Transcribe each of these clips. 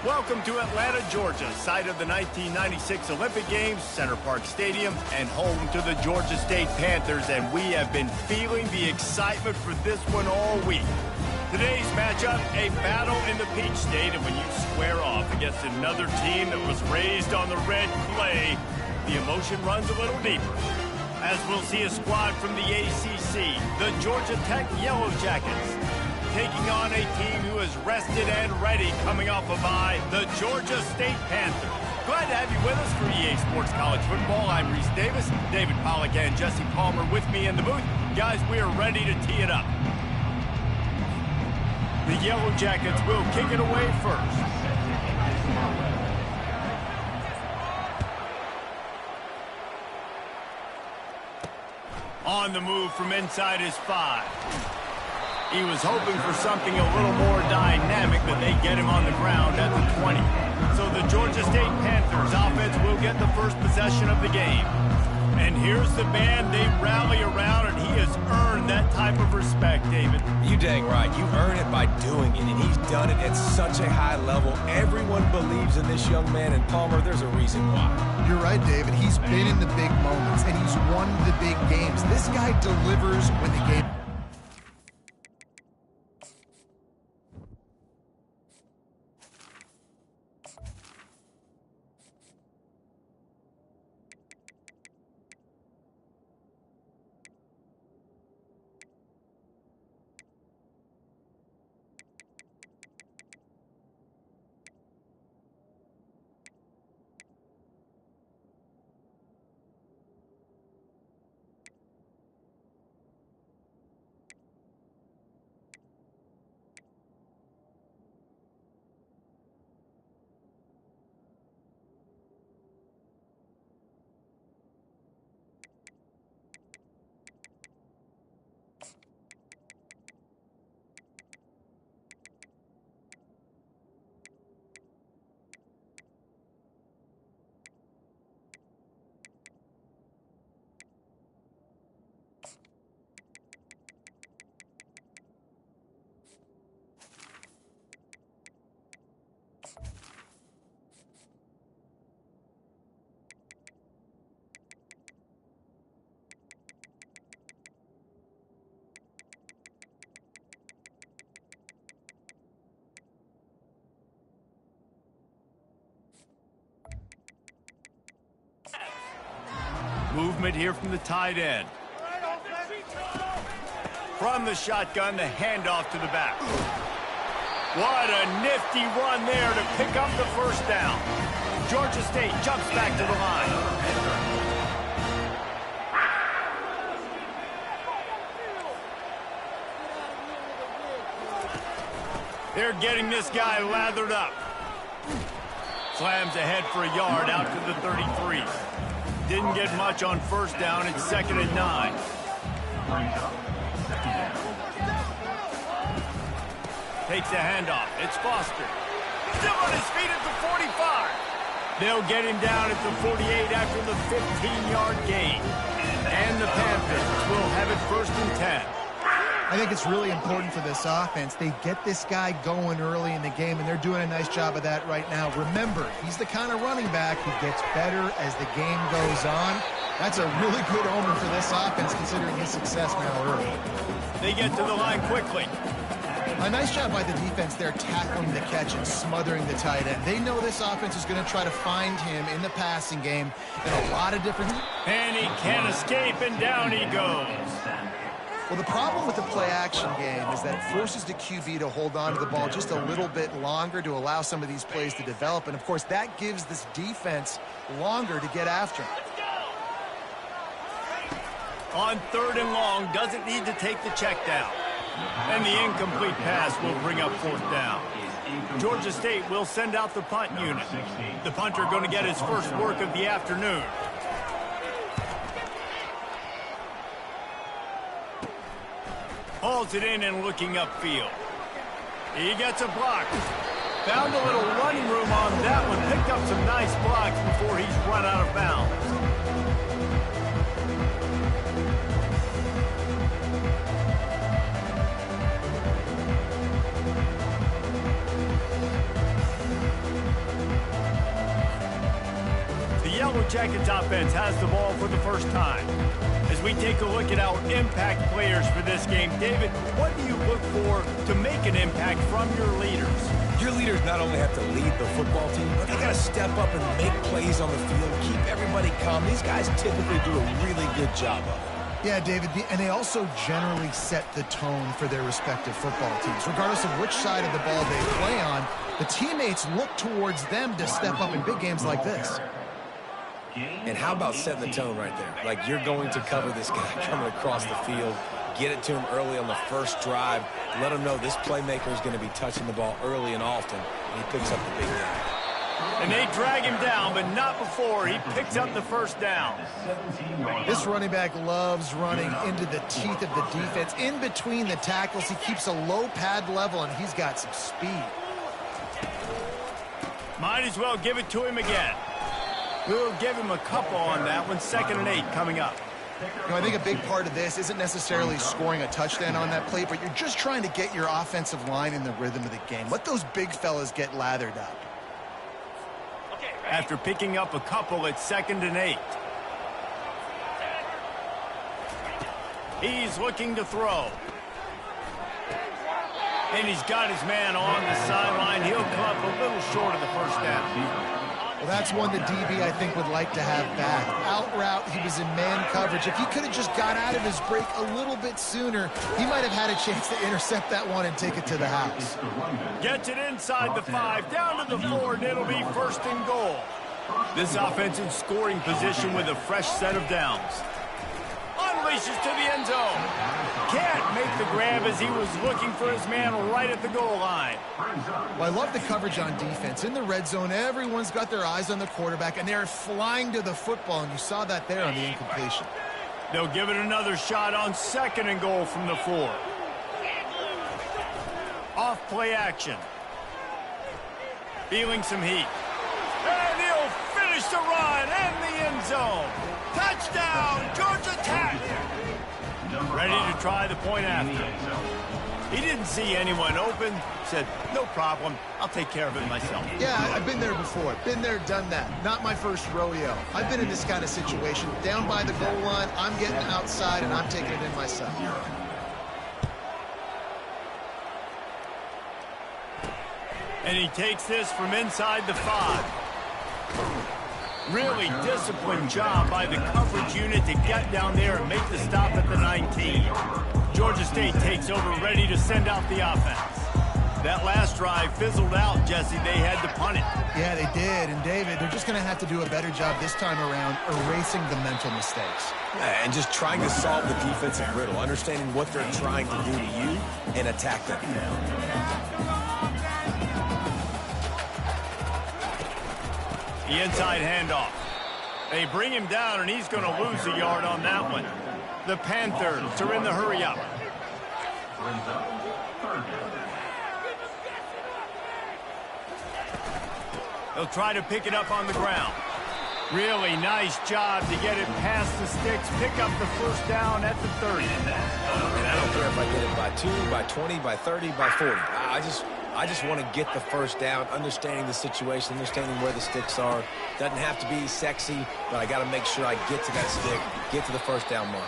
Welcome to Atlanta, Georgia, site of the 1996 Olympic Games, Center Park Stadium, and home to the Georgia State Panthers, and we have been feeling the excitement for this one all week. Today's matchup, a battle in the Peach State, and when you square off against another team that was raised on the red clay, the emotion runs a little deeper. As we'll see a squad from the ACC, the Georgia Tech Yellow Jackets, taking on a team who is rested and ready coming off a bye, the Georgia State Panthers. Glad to have you with us for EA Sports College Football. I'm Reese Davis, David Pollack and Jesse Palmer with me in the booth. Guys, we are ready to tee it up. The Yellow Jackets will kick it away first. On the move from inside his 5. He was hoping for something a little more dynamic, but they get him on the ground at the 20. So the Georgia State Panthers offense will get the first possession of the game. And here's the band they rally around, and he has earned that type of respect, David. You dang right. You earn it by doing it, and he's done it at such a high level. Everyone believes in this young man, and Palmer, there's a reason why. You're right, David. He's been in the big moments, and he's won the big games. This guy delivers when the game... Movement here from the tight end. From the shotgun, the handoff to the back. What a nifty run there to pick up the first down. Georgia State jumps back to the line. They're getting this guy lathered up. Slams ahead for a yard out to the 33. Didn't get much on first down. It's 2nd and 9. Takes a handoff. It's Foster. Still on his feet at the 45. They'll get him down at the 48 after the 15-yard gain. And the Panthers will have it 1st and 10. I think it's really important for this offense. They get this guy going early in the game, and they're doing a nice job of that right now. Remember, he's the kind of running back who gets better as the game goes on. That's a really good omen for this offense, considering his success now early. They get to the line quickly. A nice job by the defense there, tackling the catch and smothering the tight end. They know this offense is going to try to find him in the passing game in a lot of different... And he can't escape, and down he goes. Well, the problem with the play-action game is that it forces the QB to hold on to the ball just a little bit longer to allow some of these plays to develop. And, of course, that gives this defense longer to get after him. On 3rd and long, doesn't need to take the check down. And the incomplete pass will bring up 4th down. Georgia State will send out the punt unit. The punter going to get his first work of the afternoon. Hauls it in and looking upfield. He gets a block. Found a little running room on that one. Picked up some nice blocks before he's run out of bounds. Jackets offense has the ball for the first time. As we take a look at our impact players for this game, David, what do you look for to make an impact from your leaders? Your leaders not only have to lead the football team, but they got to step up and make plays on the field, keep everybody calm. These guys typically do a really good job of it. Yeah, David, and they also generally set the tone for their respective football teams. Regardless of which side of the ball they play on, the teammates look towards them to step up in big games like this. And how about setting the tone right there? Like, you're going to cover this guy coming across the field, get it to him early on the first drive, let him know this playmaker is going to be touching the ball early and often, and he picks up the big game. And they drag him down, but not before he picks up the first down. This running back loves running into the teeth of the defense. In between the tackles, he keeps a low pad level, and he's got some speed. Might as well give it to him again. We'll give him a couple on that one. 2nd and 8 coming up. You know, I think a big part of this isn't necessarily scoring a touchdown on that play, but you're just trying to get your offensive line in the rhythm of the game. Let those big fellas get lathered up. After picking up a couple, it's 2nd and 8. He's looking to throw. And he's got his man on the sideline. He'll come up a little short of the first down. Well, that's one the DB, I think, would like to have back. Out route, he was in man coverage. If he could have just got out of his break a little bit sooner, he might have had a chance to intercept that one and take it to the house. Gets it inside the 5, down to the 4, and it'll be 1st and goal. This offense in scoring position with a fresh set of downs. Unleashes to the end zone. Can't make the grab as he was looking for his man right at the goal line. Well, I love the coverage on defense. In the red zone, everyone's got their eyes on the quarterback, and they're flying to the football, and you saw that there on the incompletion. They'll give it another shot on 2nd and goal from the 4. Off play action. Feeling some heat. And he'll finish the run in the end zone. Touchdown, Georgia Tech. Ready to try the point after. He didn't see anyone open. Said, no problem. I'll take care of it myself. Yeah, I've been there before. Been there, done that. Not my first rodeo. I've been in this kind of situation. Down by the goal line, I'm getting outside, and I'm taking it in myself. And he takes this from inside the 5. Really disciplined job by the coverage unit to get down there and make the stop at the 19. Georgia State takes over, ready to send out the offense. That last drive fizzled out, Jesse. They had to punt it. Yeah, they did. And, David, they're just going to have to do a better job this time around erasing the mental mistakes. Yeah, and just trying to solve the defensive riddle, understanding what they're trying to do to you and attack them. The inside handoff. They bring him down, and he's going to lose a yard on that one. The Panthers are in the hurry-up. They'll try to pick it up on the ground. Really nice job to get it past the sticks, pick up the first down at the 30. And I don't care if I get it by 2, by 20, by 30, by 40. I just want to get the first down, understanding the situation, understanding where the sticks are. Doesn't have to be sexy, but I got to make sure I get to that stick, get to the first down mark.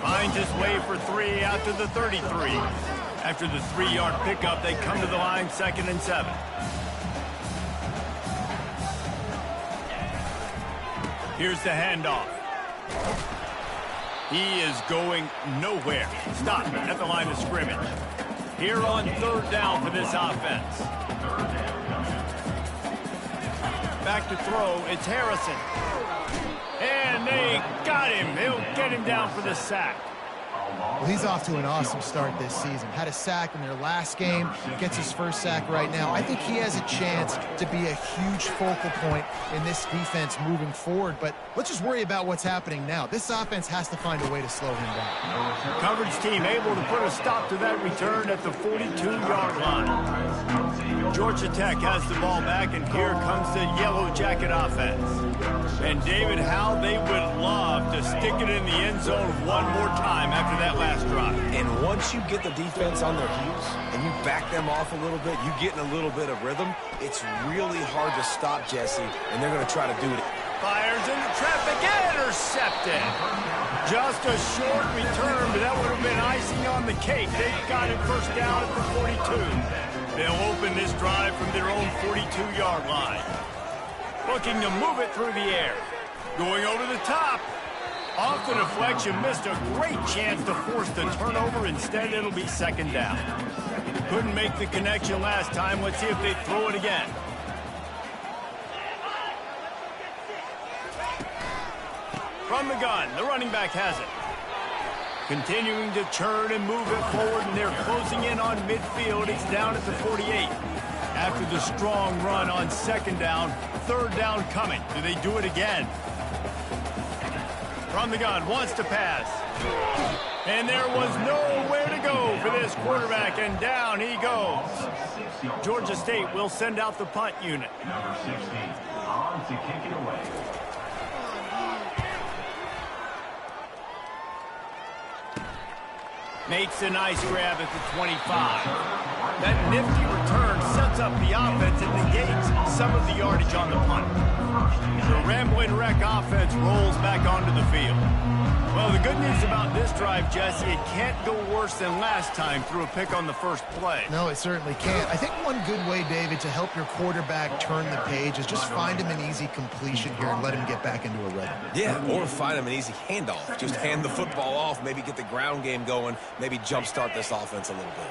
Finds his way for 3 out to the 33. After the 3-yard pickup, they come to the line, 2nd and 7. Here's the handoff. He is going nowhere. Stop at the line of scrimmage. Here on 3rd down for this offense. Back to throw, it's Harrison. And they got him. He'll get him down for the sack. Well, he's off to an awesome start this season. Had a sack in their last game, gets his first sack right now. I think he has a chance to be a huge focal point in this defense moving forward, but let's just worry about what's happening now. This offense has to find a way to slow him down. Coverage team able to put a stop to that return at the 42-yard line. Georgia Tech has the ball back, and here comes the Yellow Jacket offense. And David, how they would love to stick it in the end zone one more time after that last drive. And once you get the defense on their heels and you back them off a little bit, you get in a little bit of rhythm, it's really hard to stop Jesse, and they're going to try to do it. Fires into traffic, intercepted. Just a short return, but that would have been icing on the cake. They've got it first down at the 42. They'll open this drive from their own 42-yard line. Looking to move it through the air. Going over the top. Off the deflection, missed a great chance to force the turnover. Instead, it'll be second down. Couldn't make the connection last time. Let's see if they throw it again. From the gun, the running back has it. Continuing to turn and move it forward, and they're closing in on midfield. It's down at the 48. After the strong run on second down, third down coming. Do they do it again? From the gun, wants to pass. And there was nowhere to go for this quarterback, and down he goes. Georgia State will send out the punt unit. Number 16, on to kick it away. Makes a nice grab at the 25. That nifty return sets up the offense and negates some of the yardage on the punt. The rambling wreck offense rolls back onto the field. Well, the good news about this drive, Jesse, it can't go worse than last time through a pick on the first play. No, it certainly can't. I think one good way, David, to help your quarterback turn the page is just find him an easy completion here and let him get back into a rhythm. Yeah, or find him an easy handoff. Just hand the football off, maybe get the ground game going, maybe jumpstart this offense a little bit.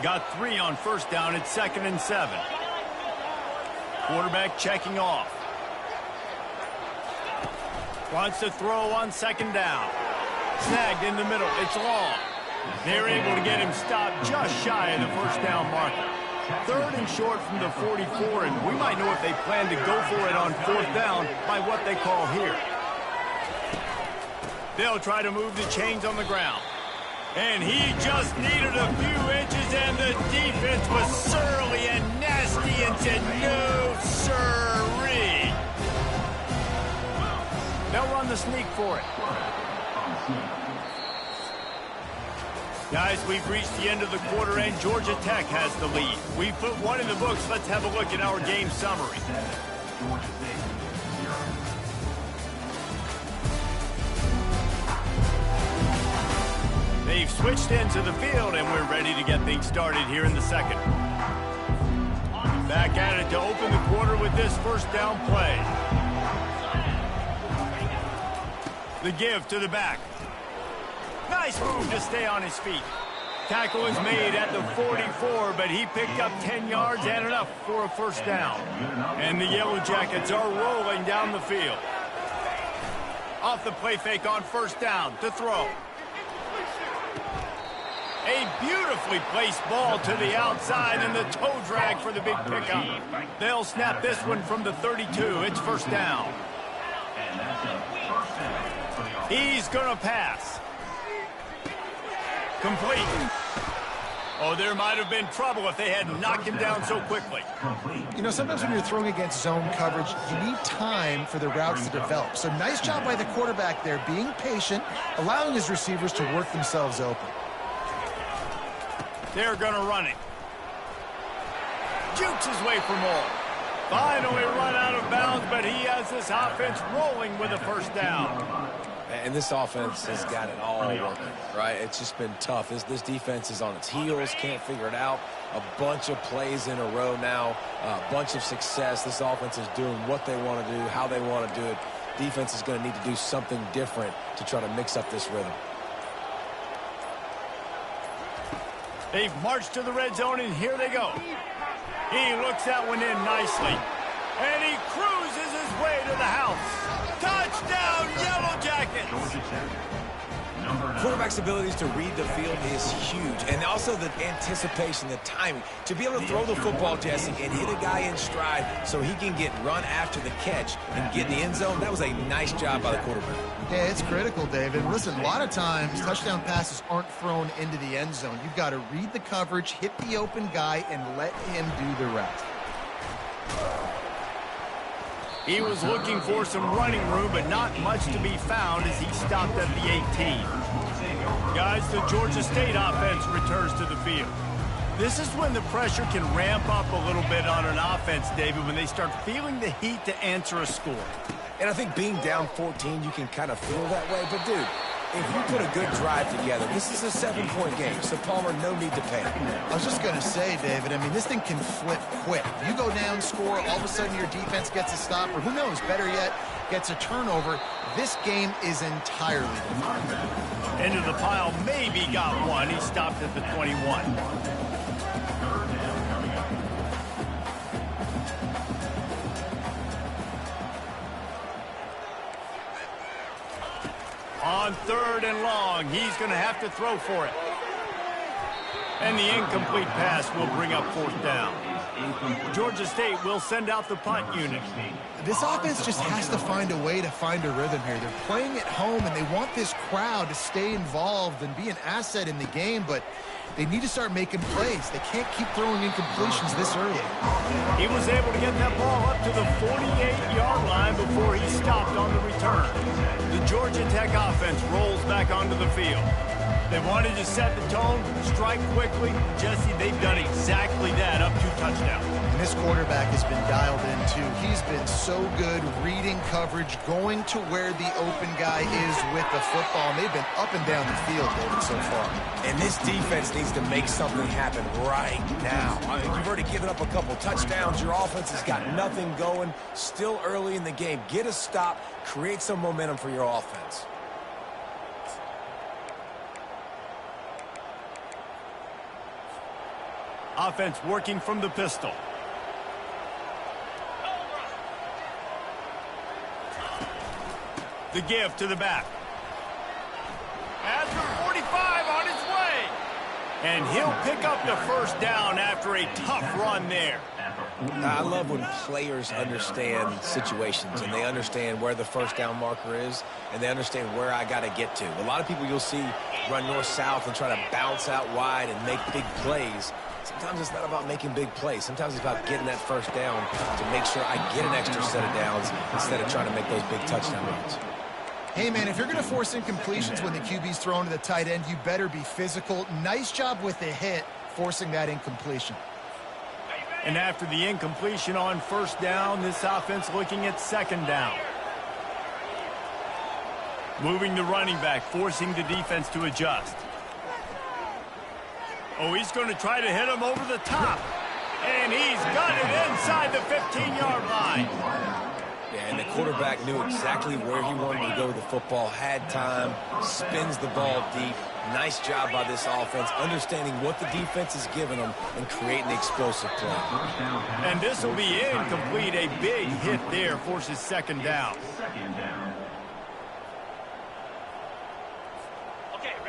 Got 3 on first down. It's 2nd and 7. Quarterback checking off. Wants to throw on second down. Snagged in the middle. It's long. They're able to get him stopped just shy of the first down marker. 3rd and short from the 44, and we might know if they plan to go for it on 4th down by what they call here. They'll try to move the chains on the ground. And he just needed a few inches, and the defense was surly and nasty and said, no, sirree. They'll run the sneak for it. Guys, we've reached the end of the quarter, and Georgia Tech has the lead. We put 1 in the books. Let's have a look at our game summary. They've switched into the field, and we're ready to get things started here in the second. Back at it to open the quarter with this first down play. The give to the back. Nice move to stay on his feet. Tackle is made at the 44, but he picked up 10 yards and enough for a first down. And the Yellow Jackets are rolling down the field. Off the play fake on first down to throw. A beautifully placed ball to the outside, and the toe drag for the big pickup. They'll snap this one from the 32. It's first down. He's going to pass. Complete. Oh, there might have been trouble if they had knocked him down so quickly. You know, sometimes when you're throwing against zone coverage, you need time for the routes to develop. So nice job by the quarterback there, being patient, allowing his receivers to work themselves open. They're going to run it. Jukes his way for more. Finally run out of bounds, but he has this offense rolling with a first down. And this offense has got it all working, right? It's just been tough. This defense is on its heels, can't figure it out. A bunch of plays in a row now, a bunch of success. This offense is doing what they want to do, how they want to do it. Defense is going to need to do something different to try to mix up this rhythm. They've marched to the red zone, and here they go. He looks that one in nicely. And he cruises his way to the house. Touchdown, Yellow Jackets! Quarterback's abilities to read the field is huge. And also the anticipation, the timing. To be able to throw the football, Jesse, and hit a guy in stride so he can get run after the catch and get in the end zone, that was a nice job by the quarterback. Yeah, it's critical, David. Listen, a lot of times touchdown passes aren't thrown into the end zone. You've got to read the coverage, hit the open guy, and let him do the rest. He was looking for some running room, but not much to be found as he stopped at the 18. Guys, the Georgia State offense returns to the field. This is when the pressure can ramp up a little bit on an offense, David, when they start feeling the heat to answer a score. And I think being down 14, you can kind of feel that way. But, dude, if you put a good drive together, this is a 7-point game, so Palmer, no need to panic. I was just going to say, David, I mean, this thing can flip quick. You go down, score, all of a sudden your defense gets a stop, or who knows, better yet, gets a turnover. This game is entirely different. Into the pile, maybe got one. He stopped at the 21. On 3rd and long, he's going to have to throw for it. And the incomplete pass will bring up 4th down. Georgia State will send out the punt unit. This offense just has to find a way to find a rhythm here. They're playing at home, and they want this crowd to stay involved and be an asset in the game, but they need to start making plays. They can't keep throwing incompletions this early. He was able to get that ball up to the 48-yard line before he stopped on the return. The Georgia Tech offense rolls back onto the field. They wanted to set the tone, strike quickly. Jesse, they've done exactly that, up 2 touchdowns. And this quarterback has been dialed in, too. He's been so good reading coverage, going to where the open guy is with the football. And they've been up and down the field, David, so far. And this defense needs to make something happen right now. I mean, you've already given up a couple touchdowns. Your offense has got nothing going. Still early in the game. Get a stop. Create some momentum for your offense. Offense working from the pistol. The give to the back. After 45 on his way. And he'll pick up the 1st down after a tough run there. I love when players understand situations and they understand where the 1st down marker is and they understand where I got to get to. A lot of people you'll see run north-south and try to bounce out wide and make big plays. Sometimes it's not about making big plays. Sometimes it's about getting that 1st down to make sure I get an extra set of downs instead of trying to make those big touchdown runs. Hey, man, if you're going to force incompletions when the QB's thrown to the tight end, you better be physical. Nice job with the hit, forcing that incompletion. And after the incompletion on 1st down, this offense looking at 2nd down. Moving the running back, forcing the defense to adjust. Oh, he's going to try to hit him over the top. And he's got it inside the 15-yard line. Yeah, and the quarterback knew exactly where he wanted to go with the football, had time, spins the ball deep. Nice job by this offense, understanding what the defense is giving them and creating the explosive play. And this will be incomplete. A big hit there forces 2nd down.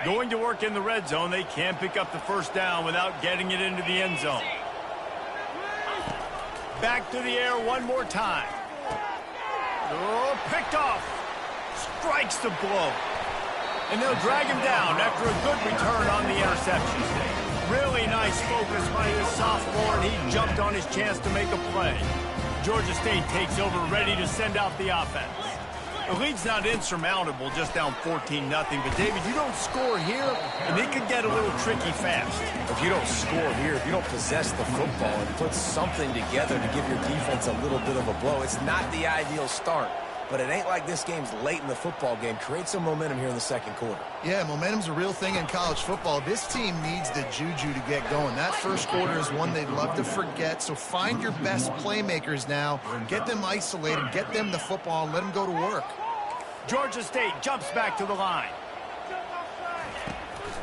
Going to work in the red zone. They can't pick up the 1st down without getting it into the end zone. Back to the air one more time. Oh, picked off. Strikes the blow. And they'll drag him down after a good return on the interception. Really nice focus by his sophomore, and he jumped on his chance to make a play. Georgia State takes over, ready to send out the offense. The lead's not insurmountable, just down 14-0. But, David, you don't score here, and it could get a little tricky fast. If you don't score here, if you don't possess the football and put something together to give your defense a little bit of a blow, it's not the ideal start. But it ain't like this game's late in the football game. Create some momentum here in the 2nd quarter. Yeah, momentum's a real thing in college football. This team needs the juju to get going. That 1st quarter is one they'd love to forget. So find your best playmakers now. Get them isolated. Get them the football and let them go to work. Georgia State jumps back to the line.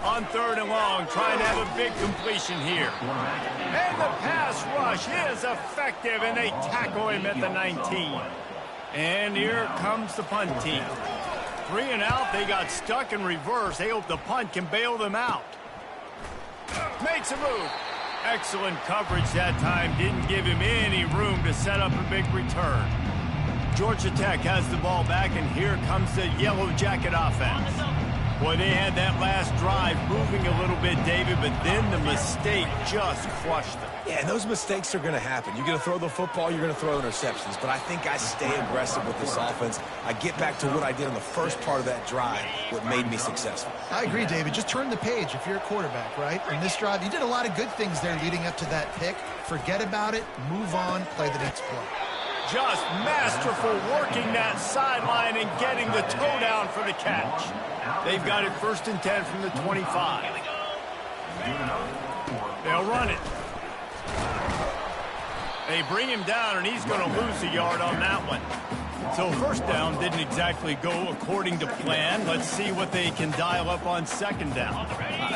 On 3rd and long, trying to have a big completion here. And the pass rush is effective, and they tackle him at the 19. And here comes the punt team. 3 and out, they got stuck in reverse. They hope the punt can bail them out. Makes a move. Excellent coverage that time. Didn't give him any room to set up a big return. Georgia Tech has the ball back, and here comes the Yellow Jacket offense. Boy, they had that last drive moving a little bit, David, but then the mistake just crushed them. Yeah, and those mistakes are going to happen. You're going to throw the football, you're going to throw interceptions. But I think I stay aggressive with this offense. I get back to what I did in the first part of that drive, what made me successful. I agree, David. Just turn the page if you're a quarterback, right? In this drive, you did a lot of good things there leading up to that pick. Forget about it, move on, play the next play. Just masterful working that sideline and getting the toe down for the catch. They've got it 1st and 10 from the 25. They'll run it. They bring him down, and he's going to lose a yard on that one. So 1st down didn't exactly go according to plan. Let's see what they can dial up on 2nd down.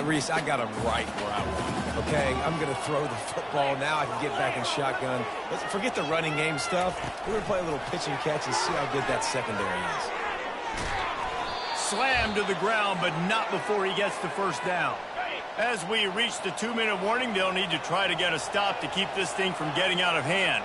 Reese, I got him right where I want him. Okay, I'm going to throw the football. Now I can get back in shotgun. Let's forget the running game stuff. We're going to play a little pitch and catch and see how good that secondary is. Slammed to the ground, but not before he gets the 1st down. As we reach the 2-minute warning, they'll need to try to get a stop to keep this thing from getting out of hand.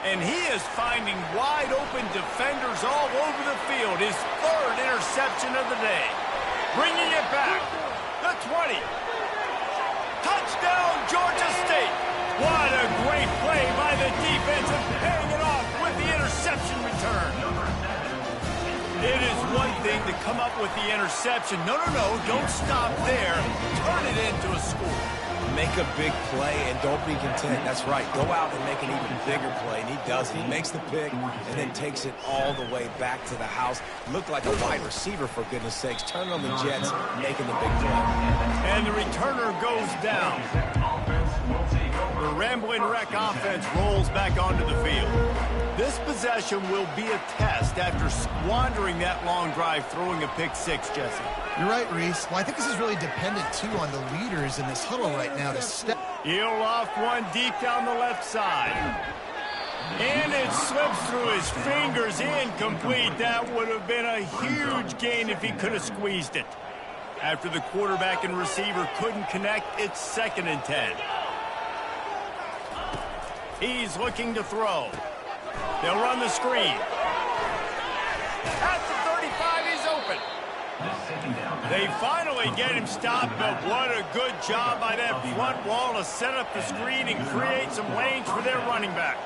And he is finding wide-open defenders all over the field. His 3rd interception of the day. Bringing it back. The 20. Touchdown, Georgia State. What a great play by the defense and paying it off with the interception return. It is one thing to come up with the interception. No, don't stop there. Turn it into a score. Make a big play and don't be content. That's right. Go out and make an even bigger play, and he does it. He makes the pick and then takes it all the way back to the house. Looked like a wide receiver, for goodness sakes. Turning on the Jets, making the big play. And the returner goes down. The Rambling Wreck offense rolls back onto the field. This possession will be a test after squandering that long drive, throwing a pick 6, Jesse. You're right, Reese. Well, I think this is really dependent, too, on the leaders in this huddle right now to step. He'll off one deep down the left side. And it slips through his fingers, incomplete. That would have been a huge gain if he could have squeezed it. After the quarterback and receiver couldn't connect, it's 2nd and 10. He's looking to throw. They'll run the screen. At the 35, he's open. They finally get him stopped, but what a good job by that front wall to set up the screen and create some lanes for their running back.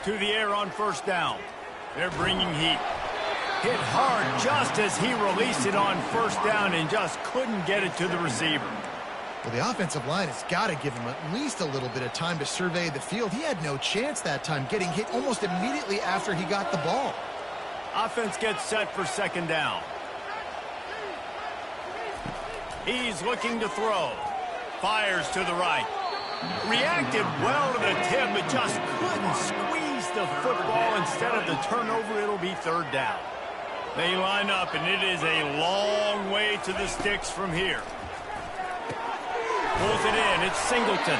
To the air on 1st down. They're bringing heat. Hit hard just as he released it on 1st down and just couldn't get it to the receiver. Well, the offensive line has got to give him at least a little bit of time to survey the field. He had no chance that time, getting hit almost immediately after he got the ball. Offense gets set for 2nd down. He's looking to throw. Fires to the right. Reacted well to the tip, but just couldn't squeeze the football. Instead of the turnover, it'll be 3rd down. They line up, and it is a long way to the sticks from here. Pulls it in. It's Singleton.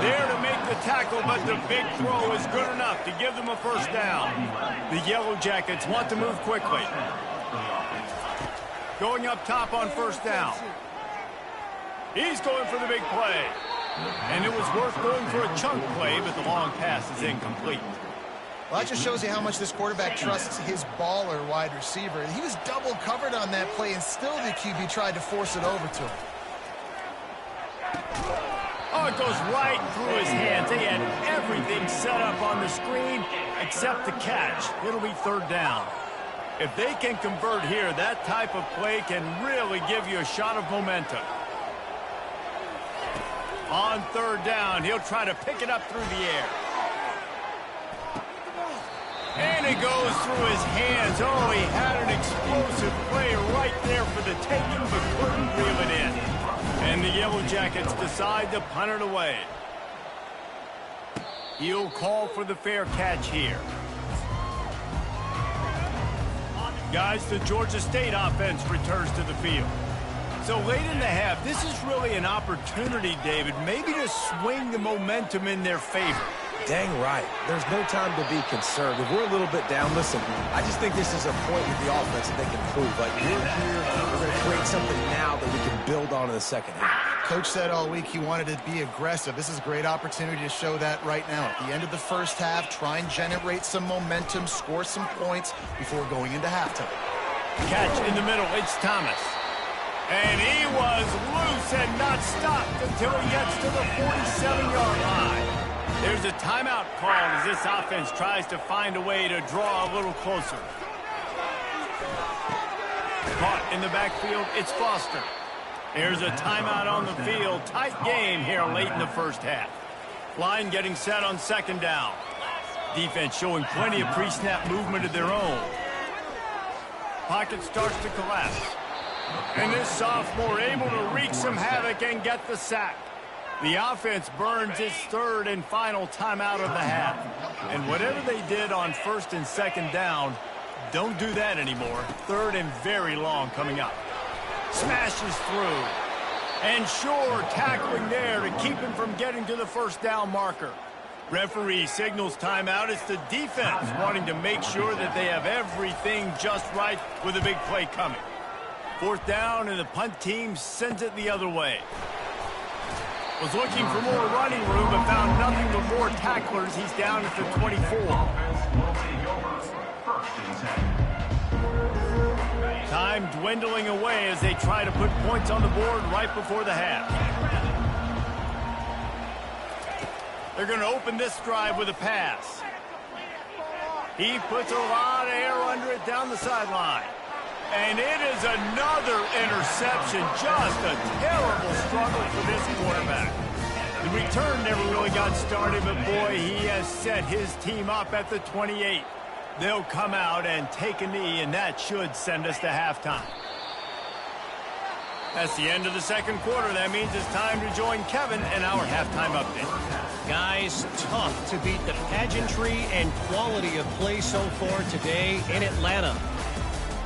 There to make the tackle, but the big throw is good enough to give them a 1st down. The Yellow Jackets want to move quickly. Going up top on 1st down. He's going for the big play. And it was worth going for a chunk play, but the long pass is incomplete. Well, that just shows you how much this quarterback trusts his baller wide receiver. He was double covered on that play, and still the QB tried to force it over to him. Oh, it goes right through his hands. They had everything set up on the screen except the catch. It'll be 3rd down. If they can convert here, that type of play can really give you a shot of momentum. On 3rd down, he'll try to pick it up through the air. And it goes through his hands. Oh, he had an explosive play right there for the taking, but couldn't reel it in. And the Yellow Jackets decide to punt it away. He'll call for the fair catch here. Guys, the Georgia State offense returns to the field. So late in the half, this is really an opportunity, David, maybe to swing the momentum in their favor. Dang right. There's no time to be concerned. If we're a little bit down, listen, I just think this is a point with the offense that they can prove. Like, we're here, we're going to create something now that we can build on in the 2nd half. Coach said all week he wanted to be aggressive. This is a great opportunity to show that right now. At the end of the 1st half, try and generate some momentum, score some points before going into halftime. Catch in the middle. It's Thomas. And he was loose and not stopped until he gets to the 47-yard line. There's a timeout called as this offense tries to find a way to draw a little closer. Caught in the backfield, it's Foster. Here's a timeout on the field. Tight game here late in the first half. Line getting set on second down. Defense showing plenty of pre-snap movement of their own. Pocket starts to collapse. And this sophomore able to wreak some havoc and get the sack. The offense burns its third and final timeout of the half. And whatever they did on first and second down, don't do that anymore. Third and very long coming up. Smashes through. And sure, tackling there to keep him from getting to the first down marker. Referee signals timeout. It's the defense wanting to make sure that they have everything just right with a big play coming. Fourth down, and the punt team sends it the other way. Was looking for more running room, but found nothing but more tacklers. He's down at the 24. Time dwindling away as they try to put points on the board right before the half. They're going to open this drive with a pass. He puts a lot of air under it down the sideline. And it is another interception. Just a terrible struggle for this quarterback. The return never really got started, but boy, he has set his team up at the 28. They'll come out and take a knee, and that should send us to halftime. That's the end of the second quarter. That means it's time to join Kevin and our halftime update. Guys, tough to beat the pageantry and quality of play so far today in Atlanta.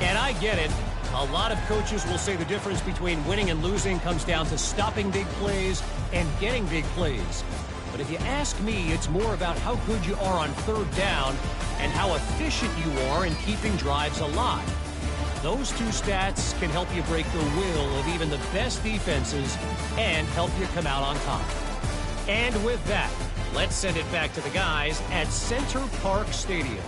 And I get it. A lot of coaches will say the difference between winning and losing comes down to stopping big plays and getting big plays. But if you ask me, it's more about how good you are on third down and how efficient you are in keeping drives alive. Those two stats can help you break the will of even the best defenses and help you come out on top. And with that, let's send it back to the guys at Center Park Stadium.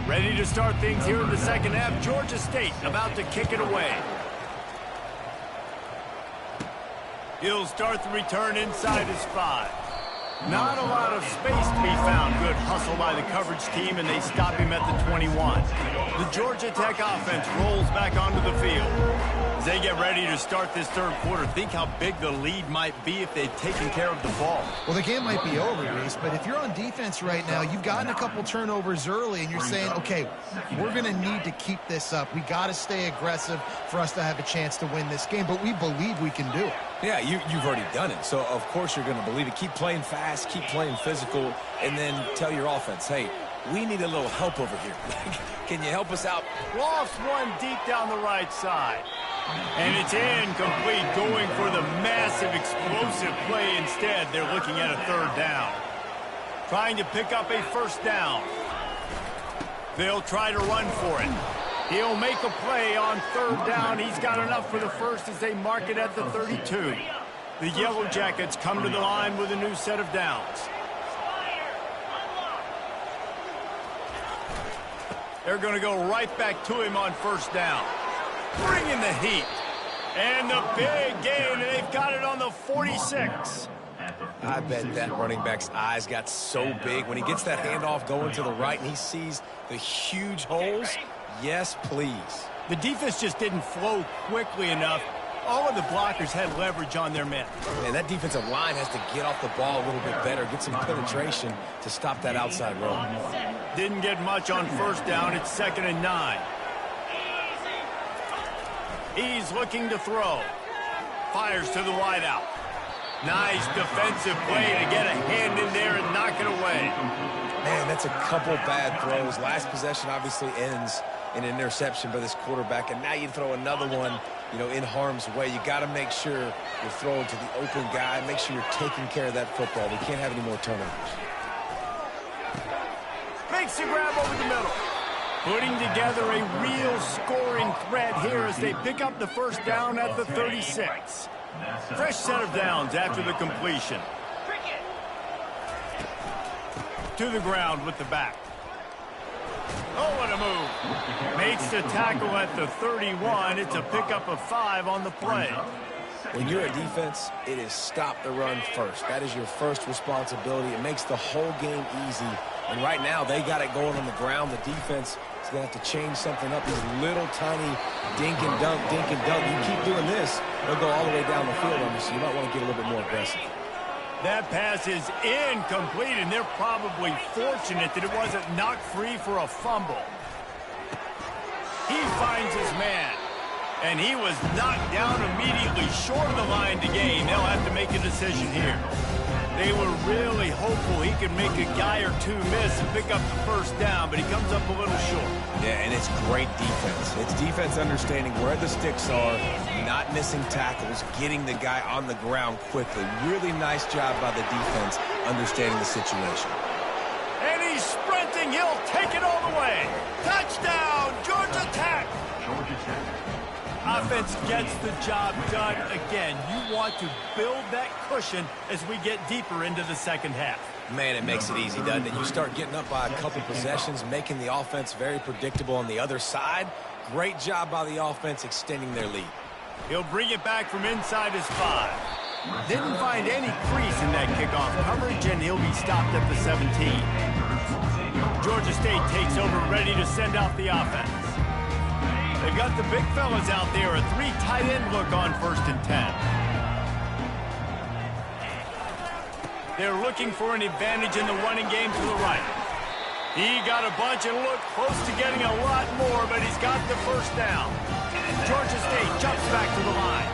Ready to start things here in the second half. Georgia State about to kick it away. He'll start the return inside his 5. Not a lot of space to be found. Good hustle by the coverage team, and they stop him at the 21. The Georgia Tech offense rolls back onto the field. As they get ready to start this third quarter, think how big the lead might be if they'd taken care of the ball. Well, the game might be over, Reese, but if you're on defense right now, you've gotten a couple turnovers early, and you're saying, okay, we're going to need to keep this up. We got to stay aggressive for us to have a chance to win this game, but we believe we can do it. Yeah, you've already done it, so of course you're going to believe it. Keep playing fast, keep playing physical, and then tell your offense, hey, we need a little help over here. Can you help us out? Lofts one deep down the right side. And it's incomplete, going for the massive explosive play instead. They're looking at a third down. Trying to pick up a first down. They'll try to run for it. He'll make a play on third down. He's got enough for the first as they mark it at the 32. The Yellow Jackets come to the line with a new set of downs. They're going to go right back to him on first down. Bringing the heat. And the big gain, and they've got it on the 46. I bet that running back's eyes got so big when he gets that handoff going to the right and he sees the huge holes. Yes, please. The defense just didn't flow quickly enough. All of the blockers had leverage on their men. And that defensive line has to get off the ball a little bit better, get some penetration to stop that outside run. Didn't get much on first down. It's 2nd and 9. He's looking to throw. Fires to the wideout. Nice defensive play to get a hand in there and knock it away. Man, that's a couple bad throws. Last possession obviously ends in an interception by this quarterback, and now you throw another one, in harm's way. You got to make sure you're throwing to the open guy. Make sure you're taking care of that football. We can't have any more turnovers. Makes the grab over the middle. Putting together a real scoring threat here as they pick up the first down at the 36. Fresh set of downs after the completion. To the ground with the back. Oh, what a move. Makes the tackle at the 31. It's a pickup of 5 on the play. When you're a defense, it is stop the run first. That is your first responsibility. It makes the whole game easy. And right now, they got it going on the ground. The defense is going to have to change something up. These little tiny dink and dunk, dink and dunk. You keep doing this, they'll go all the way down the field on you, so you might want to get a little bit more aggressive. That pass is incomplete, and they're probably fortunate that it wasn't knocked free for a fumble. He finds his man, and he was knocked down immediately short of the line to gain. They'll have to make a decision here. They were really hopeful he could make a guy or two miss and pick up the first down, but he comes up a little short. Yeah, and it's great defense. It's defense understanding where the sticks are, not missing tackles, getting the guy on the ground quickly. Really nice job by the defense understanding the situation. And he's sprinting. He'll take it all the way. Touchdown, Georgia Tech. Georgia Tech. Offense gets the job done again. You want to build that cushion as we get deeper into the second half. Man, it makes it easy, doesn't it? You start getting up by a couple possessions, making the offense very predictable on the other side. Great job by the offense extending their lead. He'll bring it back from inside his 5. Didn't find any crease in that kickoff coverage, and he'll be stopped at the 17. Georgia State takes over, ready to send out the offense. They've got the big fellas out there, a 3 tight end look on 1st and 10. They're looking for an advantage in the running game to the right. He got a bunch and looked close to getting a lot more, but he's got the first down. Georgia State jumps back to the line.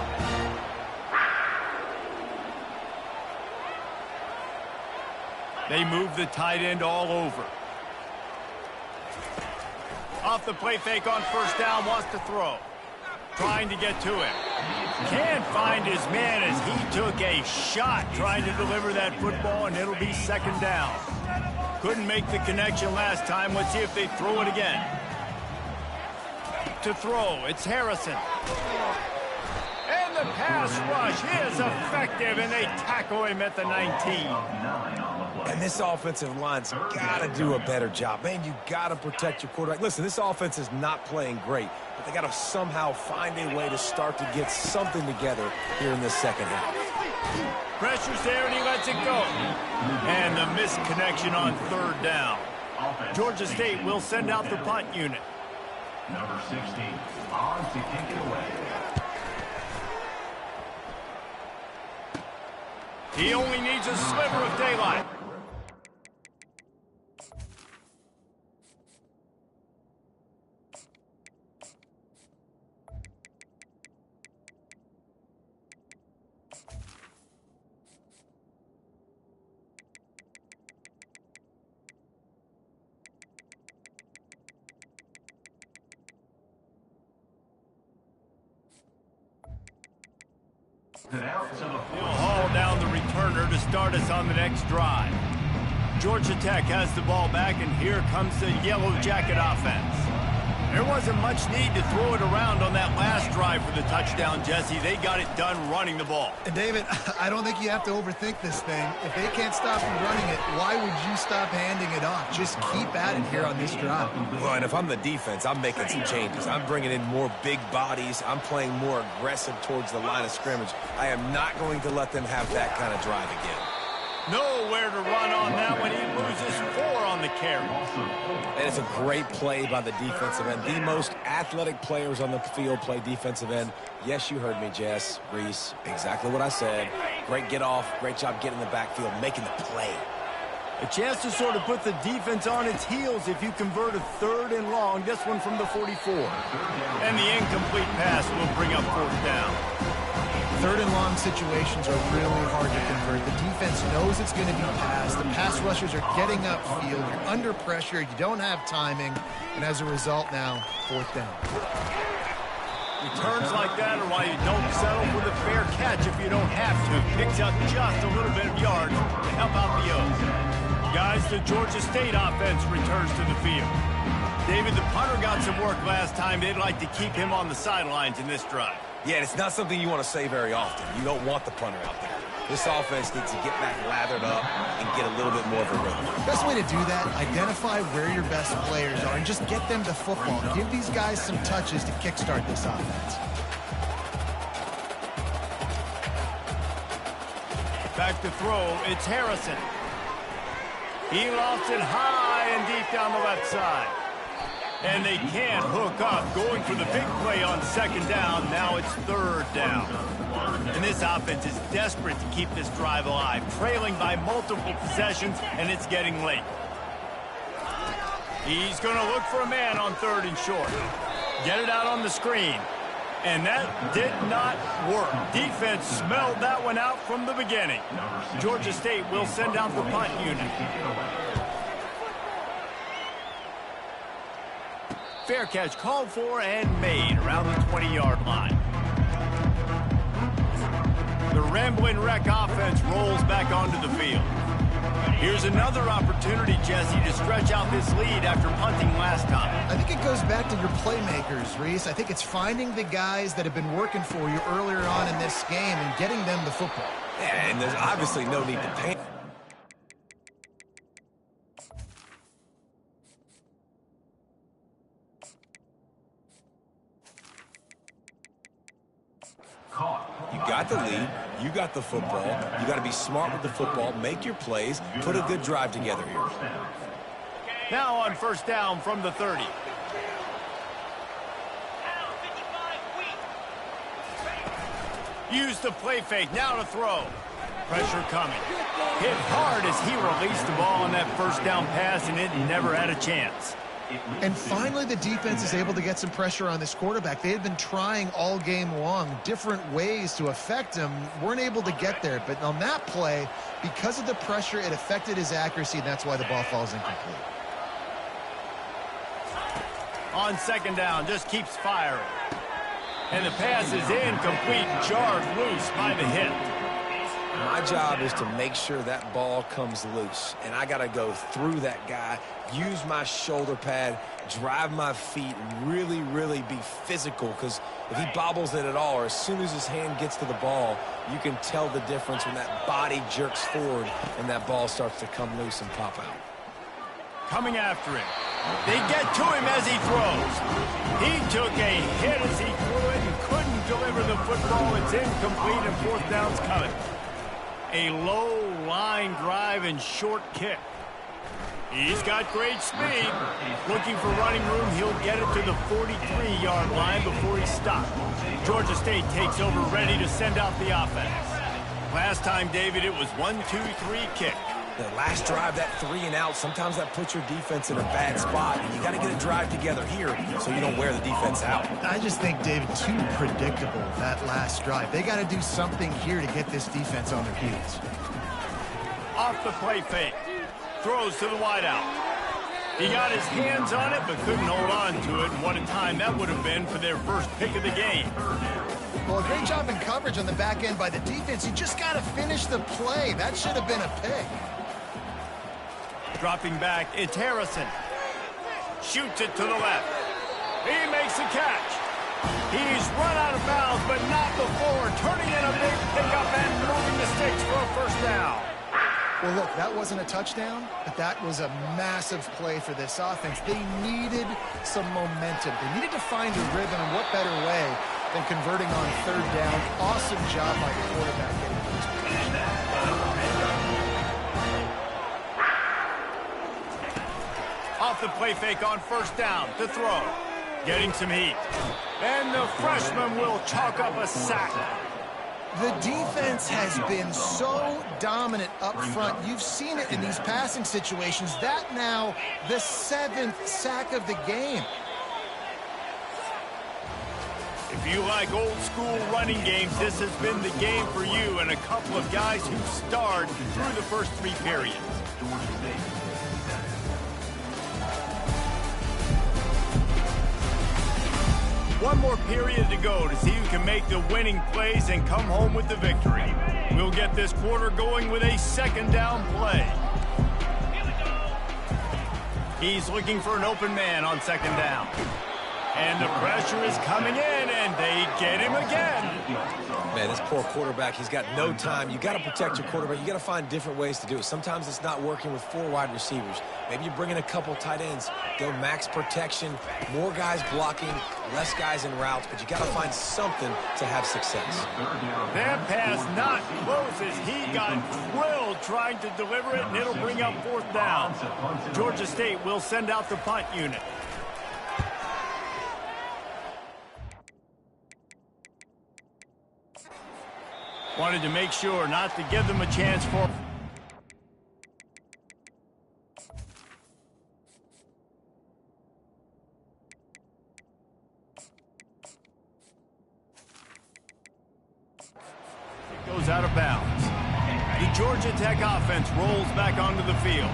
They move the tight end all over. Off the play fake on 1st down, wants to throw. Trying to get to him. Can't find his man as he took a shot trying to deliver that football, and it'll be 2nd down. Couldn't make the connection last time. Let's see if they throw it again. To throw, it's Harrison. And the pass rush is effective, and they tackle him at the 19. And this offensive line's got to do a better job. Man, you got to protect your quarterback. Listen, this offense is not playing great, but they got to somehow find a way to start to get something together here in this second half. Pressure's there, and he lets it go. And the missed connection on 3rd down. Georgia State will send out the punt unit. Number 16, on to kick it away. He only needs a sliver of daylight. He'll haul down the returner to start us on the next drive. Georgia Tech has the ball back, and here comes the Yellow Jacket offense. There wasn't much need to throw it around on that last drive for the touchdown, Jesse. They got it done running the ball. And David, I don't think you have to overthink this thing. If they can't stop you running it, why would you stop handing it off? Just keep at it here on this drive. Well, and if I'm the defense, I'm making some changes. I'm bringing in more big bodies. I'm playing more aggressive towards the line of scrimmage. I am not going to let them have that kind of drive again. Nowhere to run on that one. He loses 4 on the carry. And it's a great play by the defensive end. The most athletic players on the field play defensive end. Yes, you heard me, Jess, Reese. Exactly what I said. Great get off. Great job getting in the backfield, making the play. A chance to sort of put the defense on its heels if you convert a 3rd and long. This one from the 44. And the incomplete pass will bring up 4th down. 3rd and long situations are really hard to convert. The defense knows it's going to be passed. The pass rushers are getting upfield. You're under pressure. You don't have timing. And as a result now, 4th down. Returns like that are why you don't settle for the fair catch if you don't have to. Picks up just a little bit of yards to help out the O's. Guys, the Georgia State offense returns to the field. David, the punter got some work last time. They'd like to keep him on the sidelines in this drive. Yeah, it's not something you want to say very often. You don't want the punter out there. This offense needs to get back lathered up and get a little bit more of a rhythm. Best way to do that, identify where your best players are and just get them to football. Give these guys some touches to kickstart this offense. Back to throw, it's Harrison. He lofts it high and deep down the left side. And they can't hook up, going for the big play on second down. Now it's third down. And this offense is desperate to keep this drive alive, trailing by multiple possessions, and it's getting late. He's going to look for a man on third and short. Get it out on the screen. And that did not work. Defense smelled that one out from the beginning. Georgia State will send out the punt unit. Fair catch called for and made around the 20-yard line. The rambling wreck offense rolls back onto the field. Here's another opportunity, Jesse, to stretch out this lead after punting last time. I think it goes back to your playmakers, Reese. I think it's finding the guys that have been working for you earlier on in this game and getting them the football. Yeah, and there's obviously no need to panic. You got the lead, you got the football, you got to be smart with the football, make your plays, put a good drive together here. Now on first down from the 30. Use the play fake, now to throw. Pressure coming. Hit hard as he released the ball on that first down pass, and it never had a chance. And finally, the defense is able to get some pressure on this quarterback. They had been trying all game long different ways to affect him, weren't able to get there. But on that play, because of the pressure, it affected his accuracy, and that's why the ball falls incomplete. On second down, just keeps firing. And the pass is incomplete, jarred loose by the hit. My job is to make sure that ball comes loose, and I got to go through that guy, use my shoulder pad, drive my feet, really, really be physical, because if he bobbles it at all, or as soon as his hand gets to the ball, you can tell the difference when that body jerks forward and that ball starts to come loose and pop out. Coming after him. They get to him as he throws. He took a hit as he threw it and couldn't deliver the football. It's incomplete and fourth down's coming. A low line drive and short kick. He's got great speed. Looking for running room, he'll get it to the 43-yard line before he stopped. Georgia State takes over, ready to send out the offense. Last time, David, it was 1-2-3 kick. The last drive, that 3 and out, sometimes that puts your defense in a bad spot. And you got to get a drive together here so you don't wear the defense out. I just think, David, too predictable, that last drive. They got to do something here to get this defense on their heels. Off the play fake. Throws to the wideout. He got his hands on it but couldn't hold on to it. And what a time that would have been for their first pick of the game. Well, a great job in coverage on the back end by the defense. You just got to finish the play. That should have been a pick. Dropping back, it's Harrison. Shoots it to the left. He makes the catch. He's run out of bounds, but not before. Turning in a big pickup and moving the sticks for a first down. Well, look, that wasn't a touchdown, but that was a massive play for this offense. They needed some momentum. They needed to find a rhythm, and what better way than converting on third down. Awesome job by the quarterback getting to this position. Off the play fake on first down to throw. Getting some heat. And the freshman will chalk up a sack. The defense has been so dominant up front. You've seen it in these passing situations. That now the 7th sack of the game. If you like old school running games, this has been the game for you and a couple of guys who starred through the first 3 periods. One more period to go to see who can make the winning plays and come home with the victory. We'll get this quarter going with a second down play. He's looking for an open man on second down. And the pressure is coming in, and they get him again. Man, this poor quarterback, he's got no time. You got to protect your quarterback. You got to find different ways to do it. Sometimes it's not working with 4 wide receivers. Maybe you bring in a couple tight ends, go max protection, more guys blocking, less guys in routes, but you got to find something to have success. That pass not close as he got drilled trying to deliver it, and it'll bring up 4th down. Georgia State will send out the punt unit. Wanted to make sure not to give them a chance for... It goes out of bounds. The Georgia Tech offense rolls back onto the field.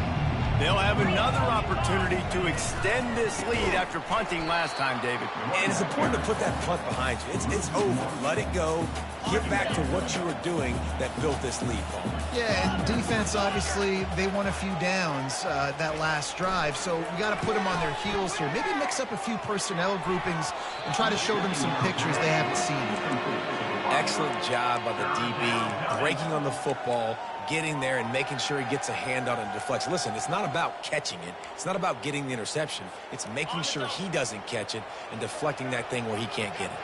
They'll have another opportunity to extend this lead after punting last time, David. And it's important to put that punt behind you. It's over. Let it go. Get back to what you were doing that built this lead, Paul. Yeah, and defense, obviously, they won a few downs that last drive, so we got to put them on their heels here. Maybe mix up a few personnel groupings and try to show them some pictures they haven't seen. Excellent job by the DB, breaking on the football, getting there and making sure he gets a hand on it and deflects. Listen, it's not about catching it. It's not about getting the interception. It's making sure he doesn't catch it and deflecting that thing where he can't get it.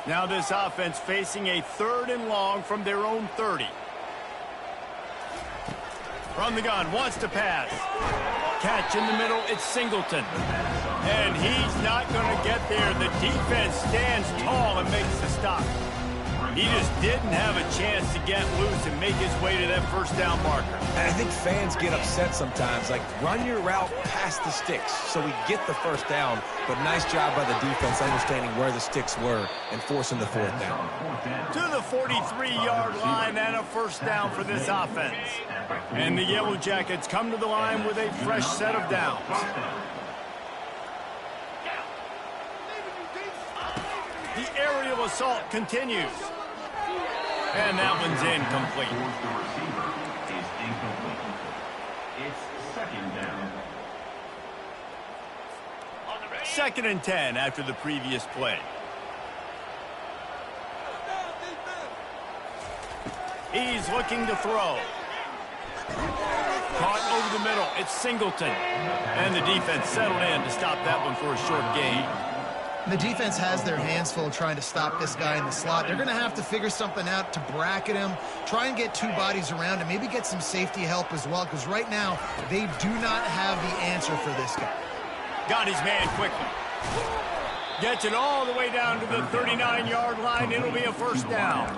Now this offense facing a 3rd and long from their own 30. From the gun, wants to pass. Catch in the middle, it's Singleton. And he's not going to get there. The defense stands tall and makes the stop. He just didn't have a chance to get loose and make his way to that 1st down marker. And I think fans get upset sometimes. Like, run your route past the sticks so we get the 1st down. But nice job by the defense understanding where the sticks were and forcing the 4th down. To the 43-yard line and a 1st down for this offense. And the Yellow Jackets come to the line with a fresh set of downs. The aerial assault continues. And that one's incomplete. It's 2nd and 10 after the previous play. He's looking to throw. Caught over the middle. It's Singleton. And the defense settled in to stop that one for a short gain. The defense has their hands full trying to stop this guy in the slot. They're going to have to figure something out to bracket him, try and get 2 bodies around him, maybe get some safety help as well, because right now they do not have the answer for this guy. Got his man quickly. Gets it all the way down to the 39-yard line. It'll be a 1st down.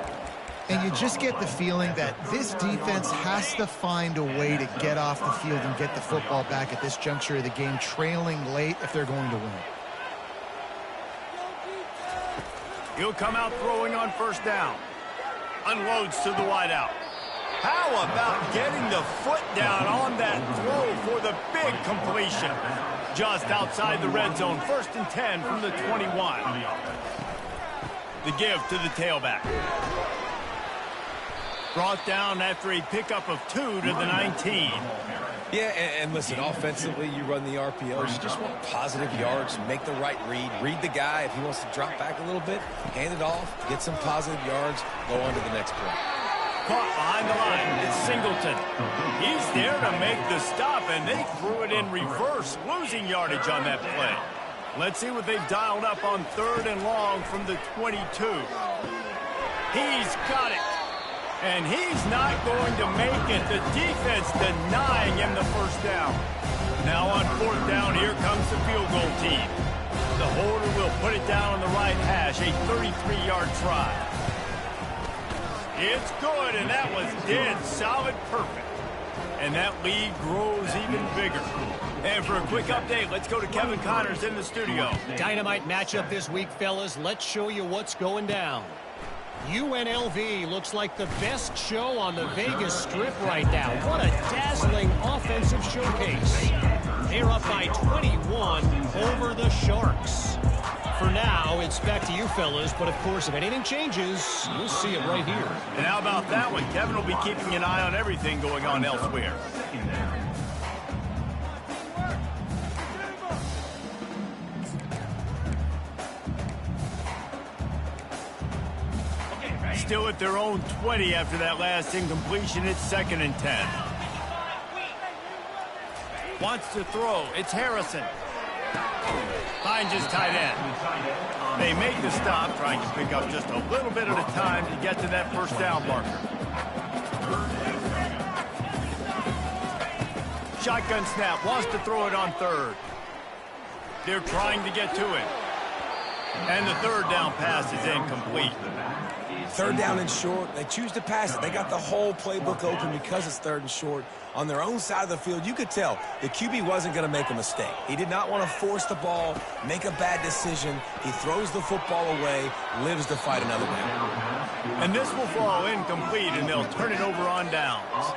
And you just get the feeling that this defense has to find a way to get off the field and get the football back at this juncture of the game, trailing late if they're going to win. He'll come out throwing on 1st down. Unloads to the wideout. How about getting the foot down on that throw for the big completion? Just outside the red zone, 1st and 10 from the 21. The give to the tailback. Brought down after a pickup of 2 to the 19. Yeah, and listen, offensively, you run the RPOs. You just want positive yards, make the right read. Read the guy. If he wants to drop back a little bit, hand it off, get some positive yards, go on to the next play. Caught behind the line. It's Singleton. He's there to make the stop, and they threw it in reverse, losing yardage on that play. Let's see what they've dialed up on 3rd and long from the 22. He's got it. And he's not going to make it. The defense denying him the 1st down. Now on 4th down, here comes the field goal team. The holder will put it down on the right hash, a 33-yard try. It's good, and that was dead solid perfect. And that lead grows even bigger. And for a quick update, let's go to Kevin Connors in the studio. Dynamite matchup this week, fellas. Let's show you what's going down. UNLV looks like the best show on the Vegas Strip right now. What a dazzling offensive showcase. They're up by 21 over the Sharks. For now, it's back to you fellas, but of course, if anything changes, you'll see it right here. And how about that one? Kevin will be keeping an eye on everything going on elsewhere. Still at their own 20 after that last incompletion. It's 2nd and 10. Wants to throw. It's Harrison. Finds his tight end. They make the stop, trying to pick up just a little bit at a time to get to that first down marker. Shotgun snap. Wants to throw it on 3rd. They're trying to get to it. And the 3rd down pass is incomplete. 3rd down and short. They choose to pass it. They got the whole playbook open because it's 3rd and short. On their own side of the field, you could tell the QB wasn't going to make a mistake. He did not want to force the ball, make a bad decision. He throws the football away, lives to fight another down. And this will fall incomplete, and they'll turn it over on downs.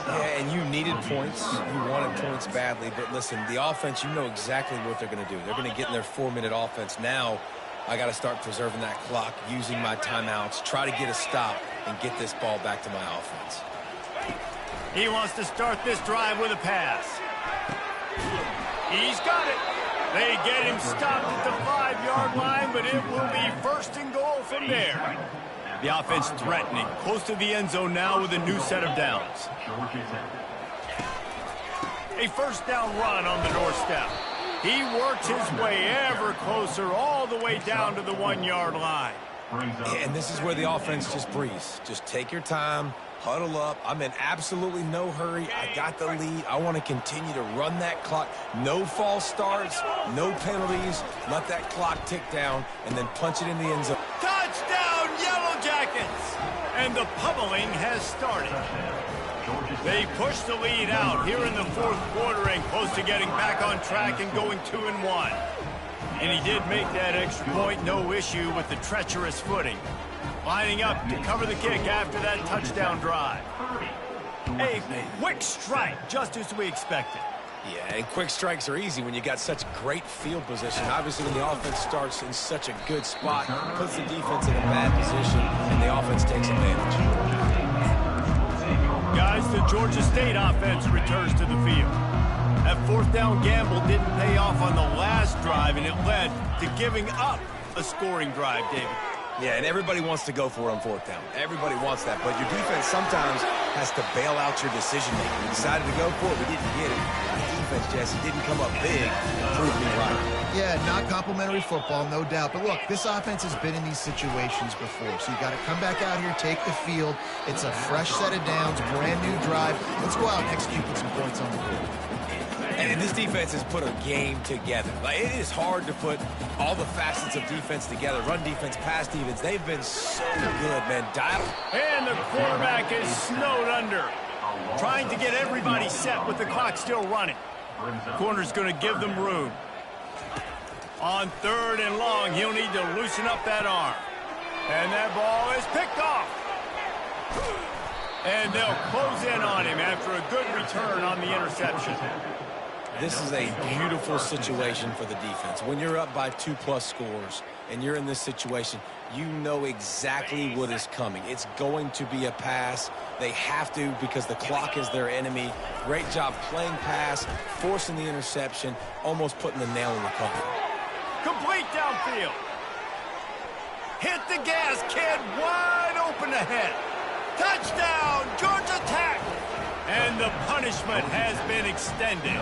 Yeah, and you needed points. You wanted points badly. But listen, the offense, you know exactly what they're going to do. They're going to get in their 4-minute offense. Now, I got to start preserving that clock, using my timeouts, try to get a stop, and get this ball back to my offense. He wants to start this drive with a pass. He's got it. They get him stopped at the 5-yard line, but it will be 1st and goal from there. The offense threatening, close to the end zone now with a new set of downs. A 1st down run on the doorstep. He works his way ever closer all the way down to the 1-yard line. And this is where the offense just breathes. Just take your time, huddle up. I'm in absolutely no hurry. I got the lead. I want to continue to run that clock. No false starts, no penalties. Let that clock tick down and then punch it in the end zone. Touchdown, Yellow Jackets! And the pummeling has started. They push the lead out here in the 4th quarter and close to getting back on track and going 2-1. And he did make that extra point, no issue with the treacherous footing. Lining up to cover the kick after that touchdown drive. A quick strike, just as we expected. Yeah, and quick strikes are easy when you got such great field position. Obviously, when the offense starts in such a good spot, puts the defense in a bad position, and the offense takes advantage. Guys, the Georgia State offense returns to the field. That 4th down gamble didn't pay off on the last drive, and it led to giving up a scoring drive, David. Yeah, and everybody wants to go for it on 4th down. Everybody wants that, but your defense sometimes has to bail out your decision-making. We decided to go for it, we didn't get it. The defense, Jesse, didn't come up big, proved me right. Yeah, not complimentary football, no doubt. But look, this offense has been in these situations before, so you got to come back out here, take the field. It's a fresh set of downs, brand new drive. Let's go out and execute with some points on the board. And this defense has put a game together. Like, it is hard to put all the facets of defense together. Run defense, pass defense. They've been so good, man. And the quarterback is snowed under. Trying to get everybody set with the clock still running. Corner's going to give them room. On 3rd and long, he'll need to loosen up that arm. And that ball is picked off. And they'll close in on him after a good return on the interception. This is a beautiful situation for the defense. When you're up by 2+ scores and you're in this situation, you know exactly what is coming. It's going to be a pass. They have to because the clock is their enemy. Great job playing pass, forcing the interception, almost putting the nail in the coffin. Complete downfield. Hit the gas, kid. Wide open ahead. Touchdown, Georgia Tech. And the punishment has been extended.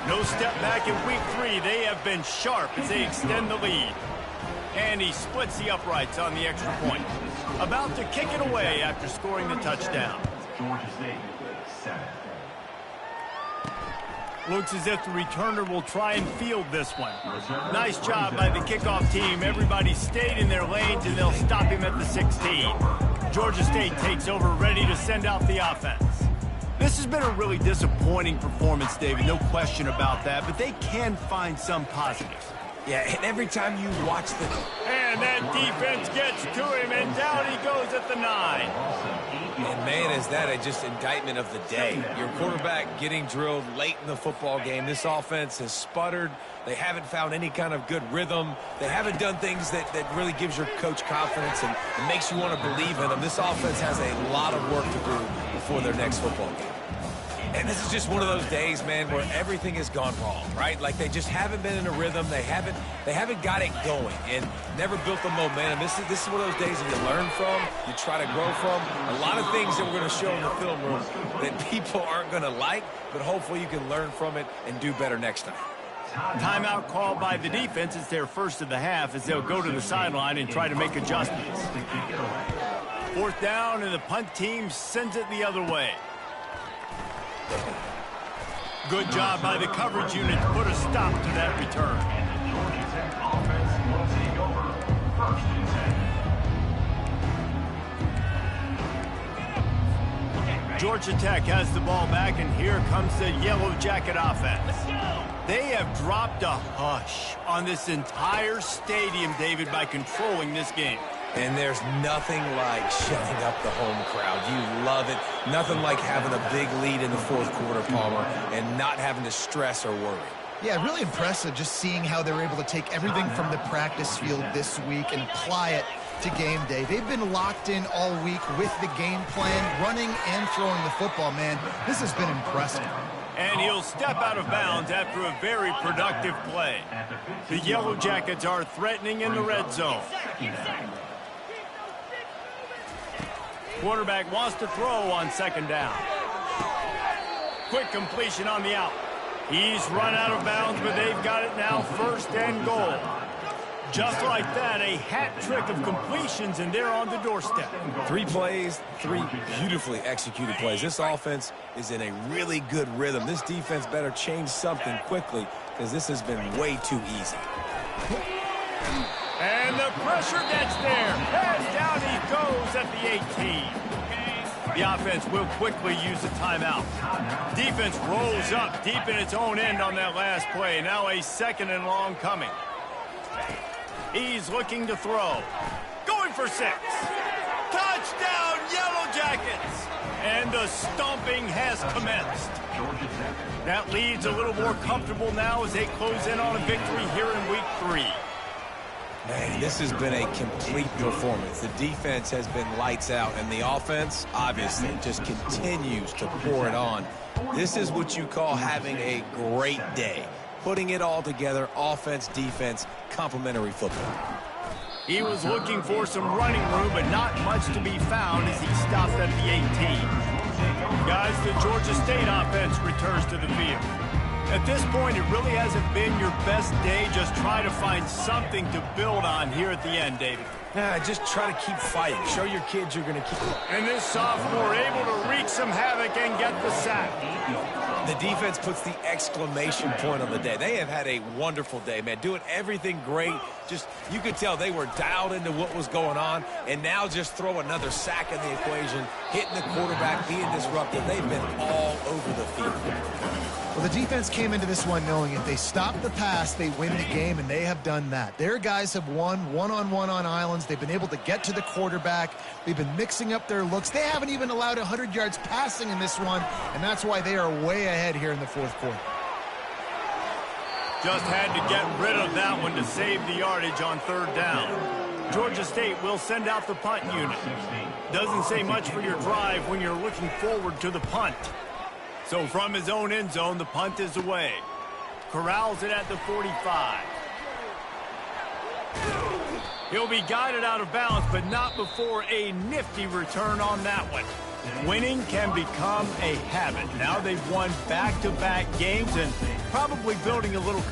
No step back in week 3. They have been sharp as they extend the lead. And he splits the uprights on the extra point. About to kick it away after scoring the touchdown. Georgia State, 7. Looks as if the returner will try and field this one. Nice job by the kickoff team. Everybody stayed in their lanes, and they'll stop him at the 16. Georgia State takes over, ready to send out the offense. This has been a really disappointing performance, David. No question about that, but they can find some positives. Yeah, and every time you watch the... And that defense gets to him, and down he goes at the 9. And, man, is that just indictment of the day. Your quarterback getting drilled late in the football game. This offense has sputtered. They haven't found any kind of good rhythm. They haven't done things that really gives your coach confidence and makes you want to believe in them. This offense has a lot of work to do before their next football game. And this is just one of those days, man, where everything has gone wrong, right? Like they just haven't been in a rhythm. They haven't got it going and never built the momentum. This is one of those days that you learn from, you try to grow from. A lot of things that we're going to show in the film room that people aren't going to like, but hopefully you can learn from it and do better next time. Timeout called by the defense. It's their first of the half as they'll go to the sideline and try to make adjustments. Fourth down, and the punt team sends it the other way. Good job by the coverage unit to put a stop to that return. Georgia Tech offense will take over. First and 10. Georgia Tech has the ball back, and here comes the Yellow Jacket offense. They have dropped a hush on this entire stadium, David, by controlling this game. And there's nothing like shutting up the home crowd. You love it. Nothing like having a big lead in the fourth quarter, Palmer, and not having to stress or worry. Yeah, really impressive just seeing how they're able to take everything from the practice field this week and apply it to game day. They've been locked in all week with the game plan, running and throwing the football, man. This has been impressive. And he'll step out of bounds after a very productive play. The Yellow Jackets are threatening in the red zone. Quarterback wants to throw on second down. Quick completion on the out. He's run out of bounds, but they've got it now, first and goal. Just like that, a hat trick of completions, and they're on the doorstep. 3 plays, 3 beautifully executed plays. This offense is in a really good rhythm. This defense better change something quickly because this has been way too easy. And the pressure gets there. Heads down he goes at the 18. The offense will quickly use a timeout. Defense rolls up deep in its own end on that last play. Now a second and long coming. He's looking to throw. Going for 6. Touchdown, Yellow Jackets! And the stomping has commenced. That lead's a little more comfortable now as they close in on a victory here in week 3. Man, this has been a complete performance. The defense has been lights out, and the offense, obviously, just continues to pour it on. This is what you call having a great day. Putting it all together, offense, defense, complementary football. He was looking for some running room, but not much to be found as he stopped at the 18. Guys, the Georgia State offense returns to the field. At this point, it really hasn't been your best day. Just try to find something to build on here at the end, David. Just try to keep fighting. Show your kids you're going to keep. And this sophomore able to wreak some havoc and get the sack. The defense puts the exclamation point on the day. They have had a wonderful day, man. Doing everything great. Just, you could tell they were dialed into what was going on. And now just throw another sack in the equation, hitting the quarterback, being disruptive. They've been all over the field. Well, the defense came into this one knowing if they stop the pass, they win the game, and they have done that. Their guys have won one-on-one on islands. They've been able to get to the quarterback. They've been mixing up their looks. They haven't even allowed 100 yards passing in this one, and that's why they are way ahead here in the fourth quarter. Just had to get rid of that one to save the yardage on third down. Georgia State will send out the punt unit. Doesn't say much for your drive when you're looking forward to the punt. So from his own end zone, the punt is away. Corrals it at the 45. He'll be guided out of bounds, but not before a nifty return on that one. Winning can become a habit. Now they've won back-to-back games and probably building a little